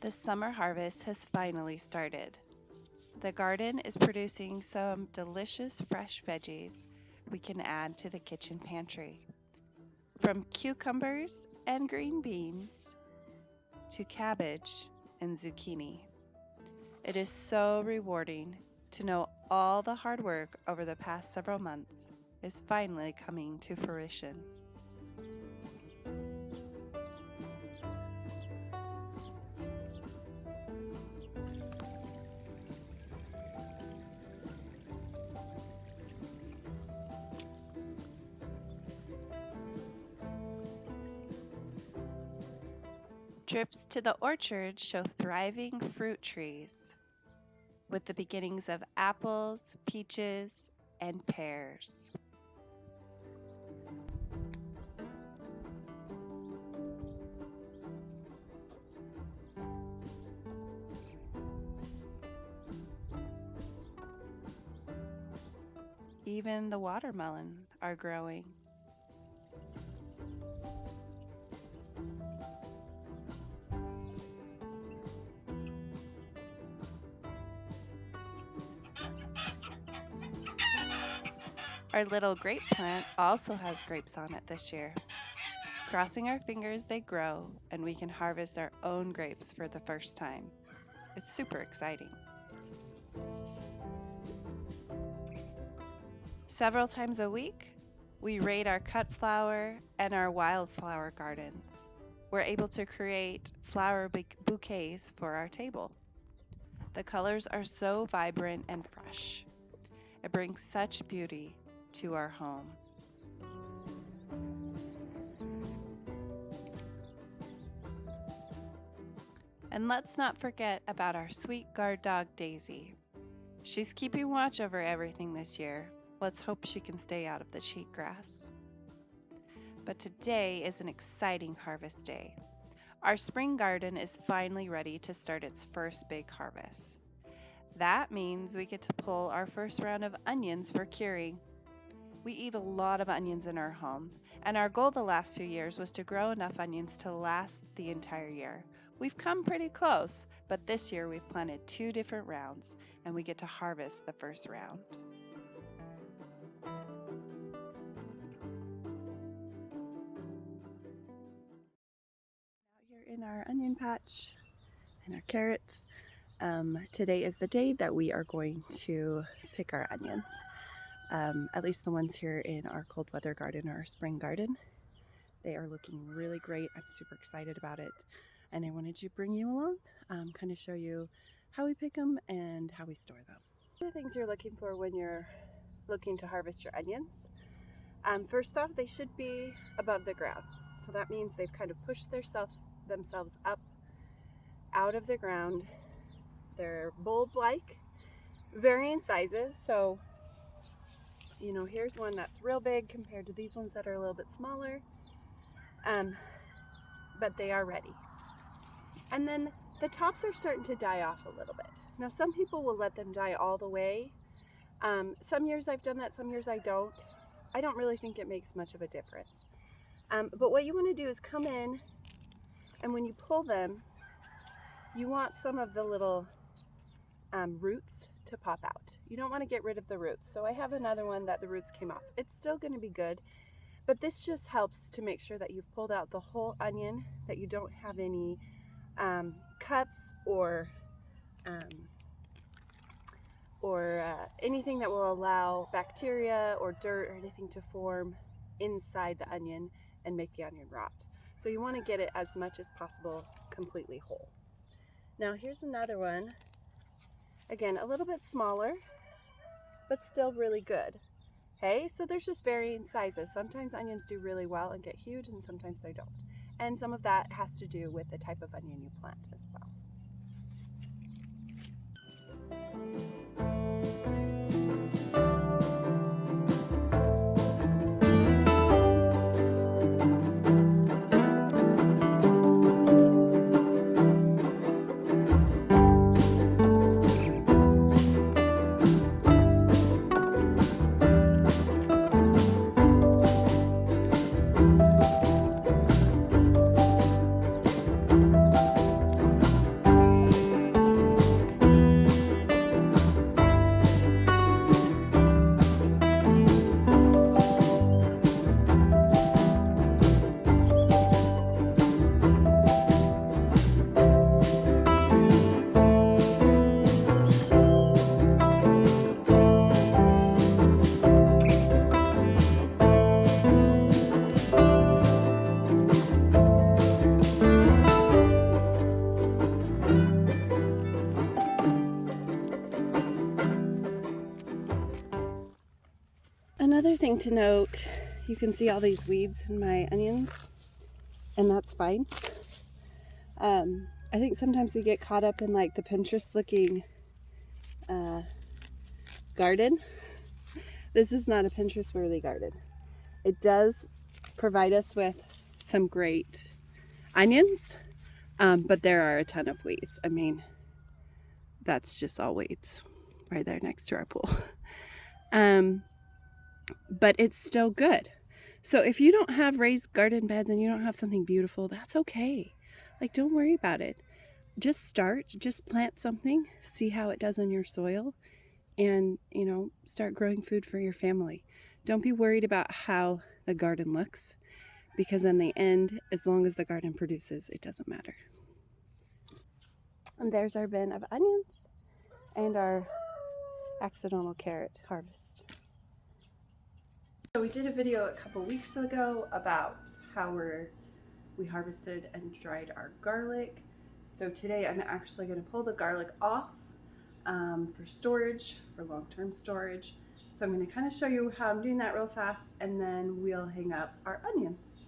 The summer harvest has finally started. The garden is producing some delicious fresh veggies we can add to the kitchen pantry. From cucumbers and green beans to cabbage and zucchini. It is so rewarding to know all the hard work over the past several months is finally coming to fruition. Trips to the orchard show thriving fruit trees with the beginnings of apples, peaches, and pears. Even the watermelon are growing. Our little grape plant also has grapes on it this year. Crossing our fingers, they grow, and we can harvest our own grapes for the first time. It's super exciting. Several times a week, we raid our cut flower and our wildflower gardens. We're able to create flower bouquets for our table. The colors are so vibrant and fresh. It brings such beauty to our home. And let's not forget about our sweet guard dog, Daisy. She's keeping watch over everything this year. Let's hope she can stay out of the cheatgrass. But today is an exciting harvest day. Our spring garden is finally ready to start its first big harvest. That means we get to pull our first round of onions for curing. We eat a lot of onions in our home, and our goal the last few years was to grow enough onions to last the entire year. We've come pretty close, but this year we've planted 2 different rounds, and we get to harvest the first round. Out here in our onion patch and our carrots, today is the day that we are going to pick our onions. At least the ones here in our cold weather garden or our spring garden. They are looking really great. I'm super excited about it. And I wanted to bring you along, kind of show you how we pick them and how we store them. The things you're looking for when you're looking to harvest your onions. First off, they should be above the ground. So that means they've kind of pushed themselves up out of the ground. They're bulb-like, varying sizes. So here's one that's real big compared to these ones that are a little bit smaller, but they are ready. And then the tops are starting to die off a little bit. Now, some people will let them die all the way. Some years I've done that, some years I don't. I don't really think it makes much of a difference. But what you want to do is come in, and when you pull them, you want some of the little roots to pop out. You don't want to get rid of the roots. So I have another one that the roots came off. It's still going to be good, but this just helps to make sure that you've pulled out the whole onion, that you don't have any cuts or anything that will allow bacteria or dirt or anything to form inside the onion and make the onion rot. So you want to get it as much as possible completely whole. Now here's another one. Again, a little bit smaller, but still really good. Okay, so there's just varying sizes. Sometimes onions do really well and get huge, and sometimes they don't. And some of that has to do with the type of onion you plant as well. thing to note, you can see all these weeds in my onions, and that's fine. I think sometimes we get caught up in like the Pinterest looking garden. This is not a Pinterest worthy garden. It does provide us with some great onions, but there are a ton of weeds. I mean, that's just all weeds right there next to our pool. But it's still good. So if you don't have raised garden beds and you don't have something beautiful, that's okay. Like, don't worry about it. Just start, just plant something, see how it does on your soil, and, you know, start growing food for your family. Don't be worried about how the garden looks, because in the end, as long as the garden produces, it doesn't matter. And there's our bin of onions and our accidental carrot harvest. So we did a video a couple weeks ago about how we harvested and dried our garlic. So today I'm actually going to pull the garlic off for storage, for long-term storage. So I'm going to kind of show you how I'm doing that real fast, and then we'll hang up our onions.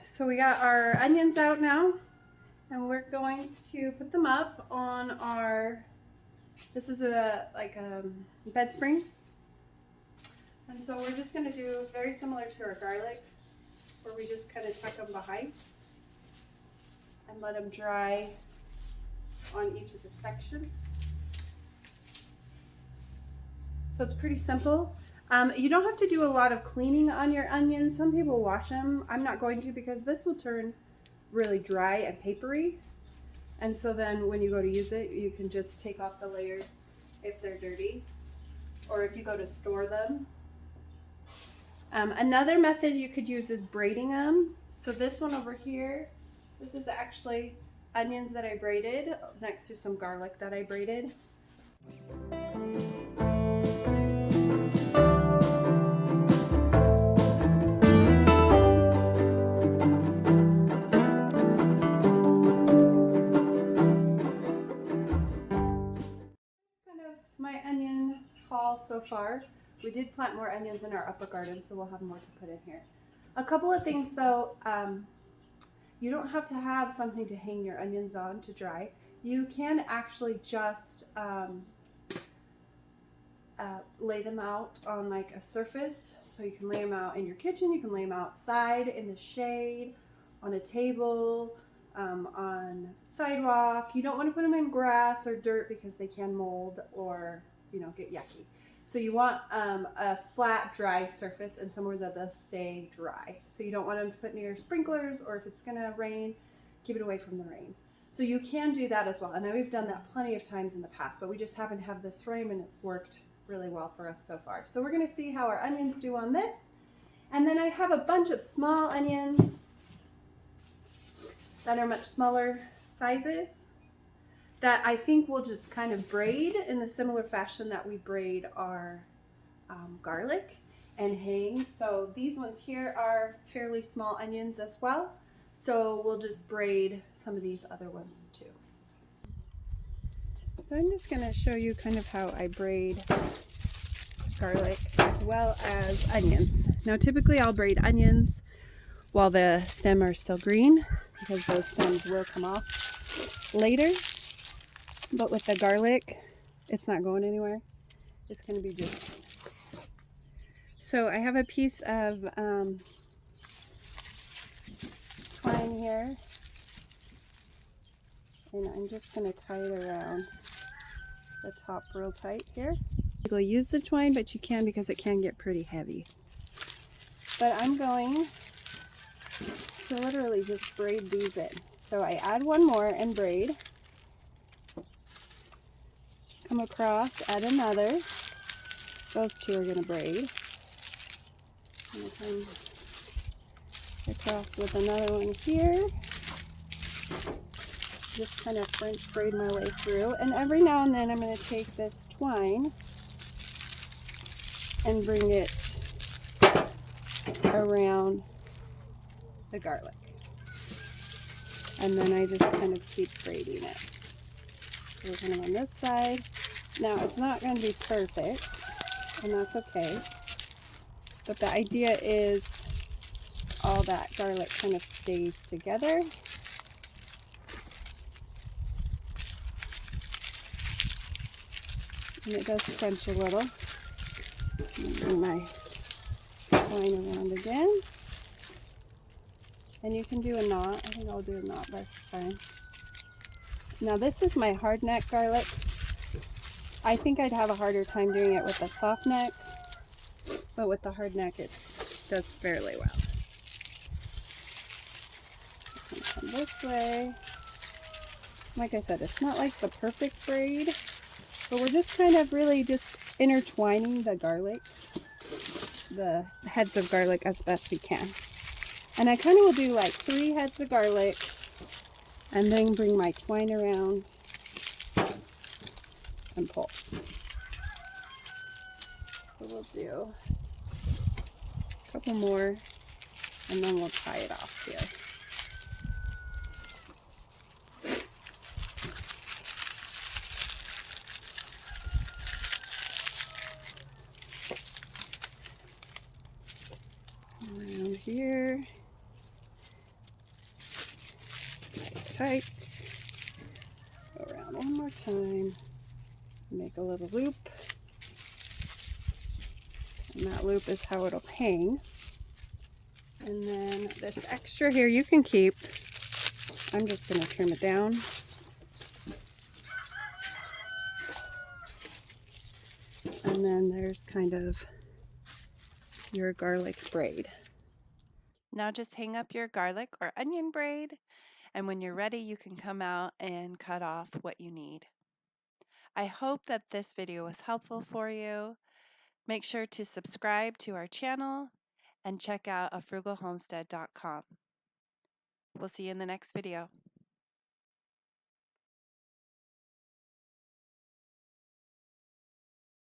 So we got our onions out now, and we're going to put them up on our, this is bed springs. And so we're just going to do very similar to our garlic, where we just kind of tuck them behind and let them dry on each of the sections. So it's pretty simple. You don't have to do a lot of cleaning on your onions. Some people wash them. I'm not going to, because this will turn really dry and papery. And so then when you go to use it, you can just take off the layers if they're dirty, or if you go to store them. Another method you could use is braiding them. So this one over here, this is actually onions that I braided next to some garlic that I braided. My onion haul so far. We did plant more onions in our upper garden, so we'll have more to put in here. A couple of things though, you don't have to have something to hang your onions on to dry. You can actually just lay them out on like a surface. So you can lay them out in your kitchen, you can lay them outside in the shade, on a table, on sidewalk. You don't want to put them in grass or dirt because they can mold or, you know, get yucky. So you want a flat, dry surface and somewhere that they'll stay dry. So you don't want them to put near your sprinklers, or if it's gonna rain, keep it away from the rain. So you can do that as well. And we've done that plenty of times in the past, but we just happen to have this frame and it's worked really well for us so far. So we're gonna see how our onions do on this. And then I have a bunch of small onions that are much smaller sizes that I think we'll just kind of braid in the similar fashion that we braid our garlic and hang. So these ones here are fairly small onions as well. So we'll just braid some of these other ones too. So I'm just gonna show you kind of how I braid garlic as well as onions. Now typically I'll braid onions while the stems are still green because those stems will come off later. But with the garlic, it's not going anywhere. It's going to be just fine. So I have a piece of twine here, and I'm just going to tie it around the top real tight here. You'll use the twine, but you can because it can get pretty heavy. But I'm going to literally just braid these in. So I add one more and braid. Come across, add another. Those two are going to braid. I'm going to come across with another one here. Just kind of French braid my way through. And every now and then I'm going to take this twine and bring it around the garlic. And then I just kind of keep braiding it. So we're kind of on this side. Now it's not going to be perfect, and that's okay. But the idea is all that garlic kind of stays together. And it does crunch a little. Bring my twine around again. And you can do a knot. I think I'll do a knot this time. Now this is my hard neck garlic. I think I'd have a harder time doing it with a soft neck, but with the hard neck it does fairly well. Come this way. Like I said, it's not like the perfect braid, but we're just kind of really just intertwining the garlic, the heads of garlic as best we can. And I kind of will do like 3 heads of garlic and then bring my twine around and pull. So we'll do a couple more and then we'll tie it off here. Around here, tight, go around one more time, make a little loop, and that loop is how it'll hang. And then this extra here you can keep. I'm just going to trim it down. And then there's kind of your garlic braid. Now just hang up your garlic or onion braid, and when you're ready you can come out and cut off what you need. I hope that this video was helpful for you. Make sure to subscribe to our channel and check out afrugalhomestead.com. We'll see you in the next video.